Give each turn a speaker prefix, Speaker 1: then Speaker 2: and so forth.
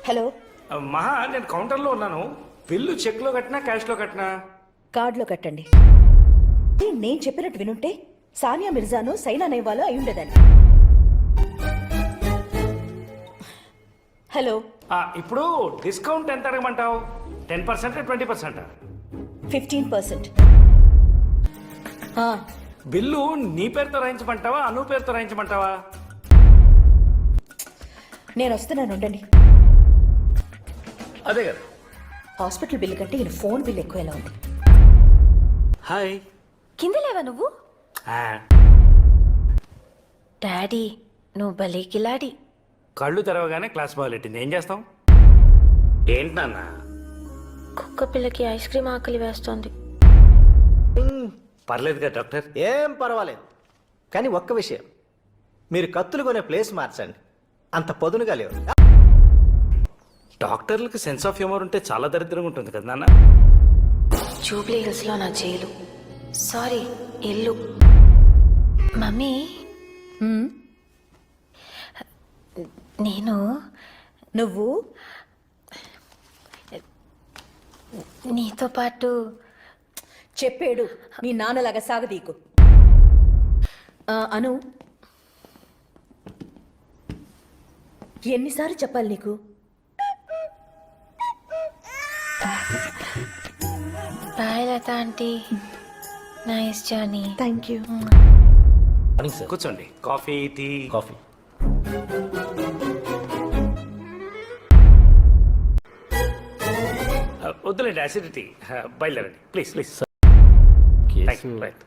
Speaker 1: Hello,
Speaker 2: మహా నేను కౌంటర్లో ఉన్నాను. బిల్లు చెక్లో కట్టినా క్యాష్లో కట్టినా?
Speaker 1: కార్డులో కట్టండి. నేను చెప్పినట్టు వినుంటే సానియా మిర్జాను సైనా నెహ్వాలో అయి ఉండేదాన్ని. హలో,
Speaker 2: ఇప్పుడు డిస్కౌంట్ ఎంత అడగమంటావు? 10% 20%?
Speaker 1: 15%.
Speaker 2: బిల్లు నీ పేరుతో రాయించమంటావా అను పేరుతో రాయించమంటావా?
Speaker 1: నేను వస్తున్నాను, ఉండండి.
Speaker 2: అదే కదా.
Speaker 1: హాస్పిటల్ బిల్లు కంటే ఈయన ఫోన్ బిల్ ఎక్కువ ఎలా ఉంది.
Speaker 2: హాయ్.
Speaker 3: కింద లేవా నువ్వు? డాడీ నువ్వు భలే కిలాడి.
Speaker 2: కళ్ళు తెరవగానే క్లాస్ మొదలెట్టింది. ఏం చేస్తాం? ఏంటి నాన్న?
Speaker 3: కుక్క పిల్లకి ఐస్ క్రీమ్ ఆకలి వేస్తోంది.
Speaker 2: పర్లేదు కదా డాక్టర్.
Speaker 4: ఏం పర్వాలేదు, కానీ ఒక్క విషయం, మీరు కత్తులు కొనే ప్లేస్ మార్చండి. అంత పొదునుగా లేవు.
Speaker 2: డాక్టర్లకు సెన్స్ ఆఫ్ హ్యూమర్ ఉంటే చాలా దరిద్రంగా ఉంటుంది కదా నాన్న.
Speaker 3: జూబ్లీ హిల్స్ లో నా జైలు, సారీ ఇల్లు. మమ్మీ, నేను
Speaker 1: నువ్వు
Speaker 3: నీతో పాటు
Speaker 1: చెప్పేడు మీ నాన్నలాగా సాగదీకు. అను, ఎన్నిసార్లు చెప్పాలి నీకు?
Speaker 3: Bye Latha aunty, nice journey.
Speaker 1: Thank you.
Speaker 4: Morning sir.
Speaker 2: కూర్చోండి. Coffee tea?
Speaker 4: కాఫీ.
Speaker 2: వద్దులేండి, అసిడిటీ. బయలుదేరండి please please. Thank you. Right.